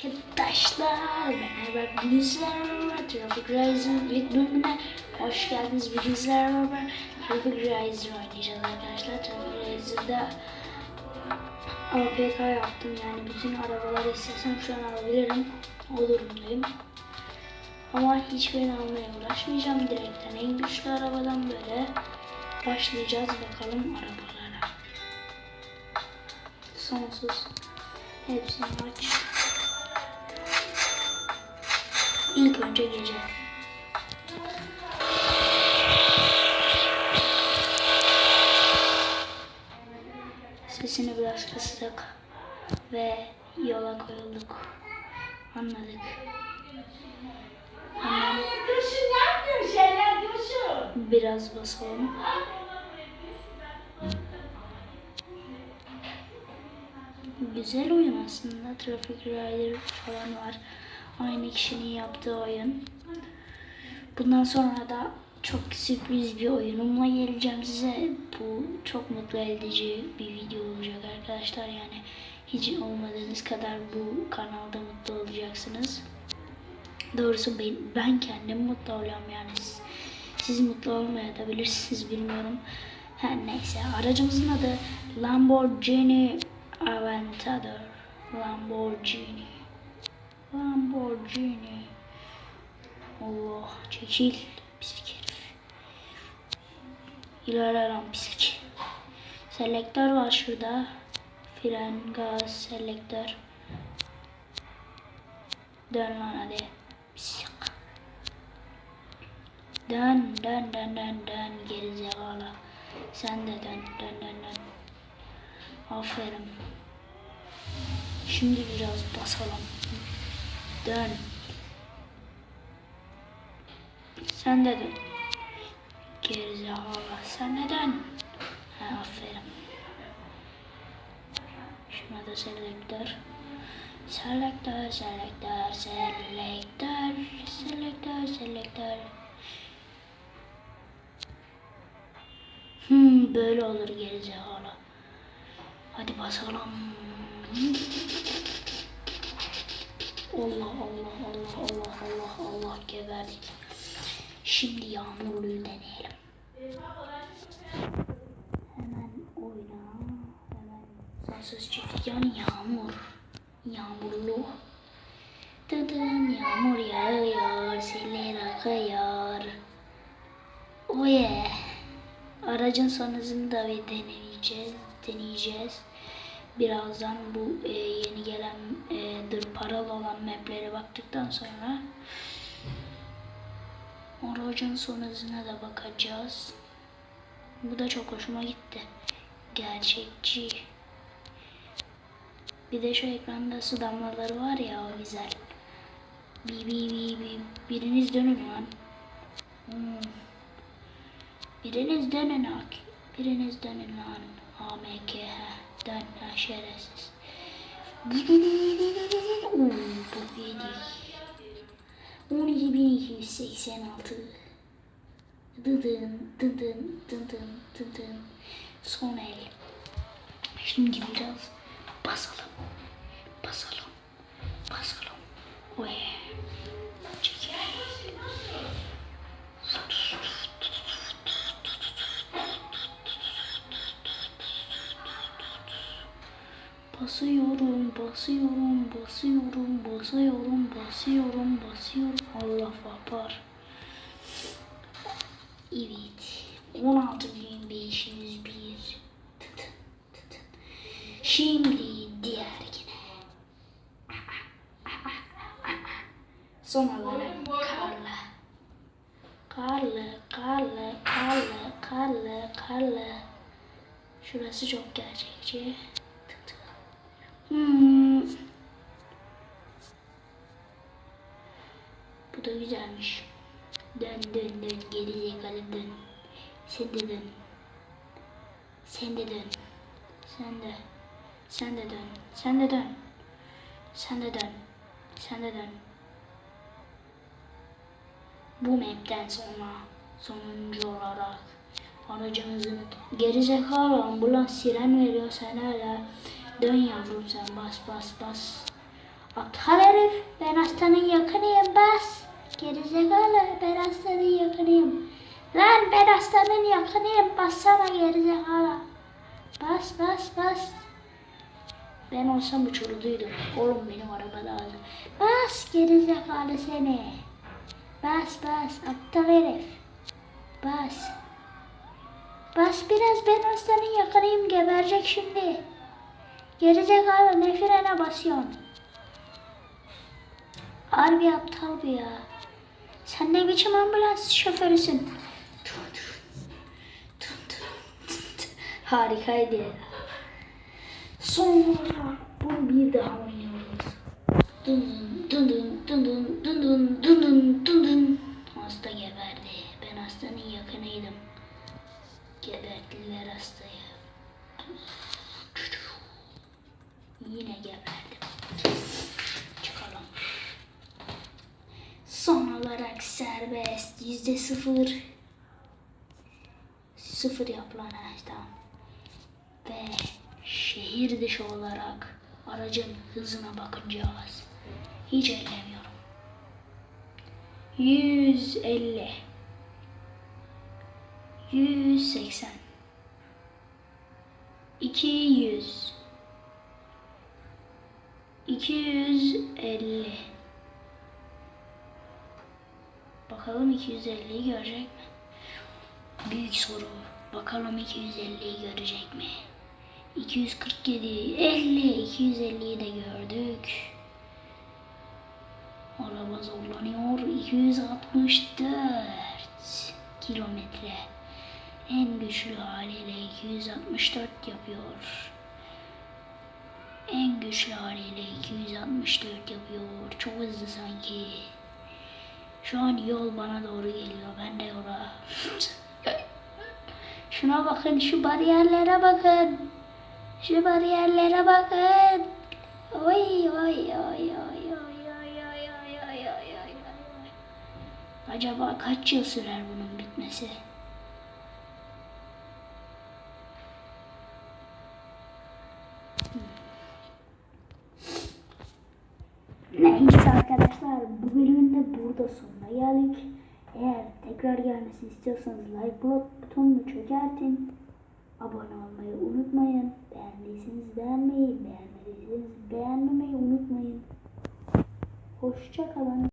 Arkadaşlar merhaba, bugün sizlerle Traffic Rise'ın ilk bölümüne hoş geldiniz. Bugün sizlerle Traffic Rise oynayacağız arkadaşlar. Traffic Rise'da APK yaptım, yani bütün arabaları istesem şu an alabilirim, o durumdayım. Ama hiçbirini almaya uğraşmayacağım, direkten en güçlü arabadan böyle başlayacağız. Bakalım arabalara, sonsuz hepsini aç. İlk önce gece. Sesini biraz kıstık ve yola koyulduk. Anladık. Hemen biraz basalım. Güzel oyun aslında. Traffic Rider falan var. Aynı kişinin yaptığı oyun. Bundan sonra da çok sürpriz bir oyunumla geleceğim size. Bu çok mutlu edici bir video olacak arkadaşlar. Yani hiç olmadığınız kadar bu kanalda mutlu olacaksınız. Doğrusu ben kendim mutlu oluyorum, yani siz mutlu olmayabilirsiniz, bilmiyorum. Her neyse, aracımızın adı Lamborghini Aventador. Lamborghini. Allah, çekil pislik herif. İlerle lan pislik. Selektör var şurada. Fren, gaz, selektör. Dön lan hadi. Pislik. Dön gerizekalı. Sen de dön. Aferin. Şimdi biraz basalım. Dön. Sen de dön. Gerizekalı. Sen de dön. Ha, aferin. Şuna da selektör. Selektör. Böyle olur gerizekalı. Hadi basalım. Allah geberdik. Şimdi yağmurluyu deneyelim. Hemen oyna. Hemen sonsuz çift yan yağmurlu. Dıdın yağmur yağıyor, seller akıyor. Oh yeah. Aracın son hızını da bir deneyeceğiz. Birazdan bu yeni gelen paralı olan maplere baktıktan sonra aracın son hızına da bakacağız. Bu da çok hoşuma gitti. Gerçekçi. Bir de şu ekranda su damlaları var ya, o güzel. Biriniz dönün lan. Biriniz dönün lan. AMK. Dön ha şerefsiz. Bu iyiydi. 12.286. Dıdın. Son el. Şimdi biraz basalım. Oy. Çekil. Basıyorum. Allah vapar. Evet. 16.501. Şimdi diğerine. Son olarak karlı. Şurası çok gerçekçi. Bu da güzelmiş. Dön gerizekalı dön. Sen de dön. Bu map'ten sonra sonuncu olarak aracımızın gerizekalı ambulans siren veriyor, sen hala dön yavrum, sen bas. At haleri. herif. Ben hastanın yakınıyım bas. Gerizekalı ben hastanın yakınıyım. Lan ben hastanın yakınıyım. Bassana gerizekalı. Bas bas bas. Ben olsam uçurduydum. Oğlum benim araba lazım. Bas gerizekalı seni. Bas bas aptal herif. Bas. Bas biraz ben hastanın yakınıyım geberecek şimdi. Gerizekalı ne frene basıyorsun? Harbi aptal bu ya. Sen ne biçim ambulans şoförüsün? Harikaydı ya. Sonra bunu bir daha oynuyoruz. Dın dın dın dın dın dın dın dın dın dın dın. Hasta geberdi. Ben hastanın yakınıydım. Geberdiler hastayı. Yine geberdim. Çıkalım. Son olarak serbest. %0. 0 yap lan tamam. Ve şehir dışı olarak aracın hızına bakacağız. Hiç ellemiyorum. 150 180 200 250 Bakalım 250'yi görecek mi? Büyük soru. Bakalım 250'yi görecek mi? 247 50 250'yi de gördük. Araba zorlanıyor. 264 kilometre. En güçlü haliyle 264 yapıyor. En güçlü haliyle 264 yapıyor. Çok hızlı sanki. Şu an yol bana doğru geliyor. Ben de yola. Şuna bakın. Şu bariyerlere bakın. Şu bariyerlere bakın. Oy oy oy oy oy oy oy oy oy oy oy. Acaba kaç yıl sürer bunun bitmesi? Neyse arkadaşlar bu bölümün de burada sonuna geldik. Eğer tekrar gelmesini istiyorsanız like butonunu çökertin. Abone olmayı unutmayın. Beğendiyseniz beğenmeyi, beğenmediyseniz beğenmemeyi unutmayın. Hoşça kalın.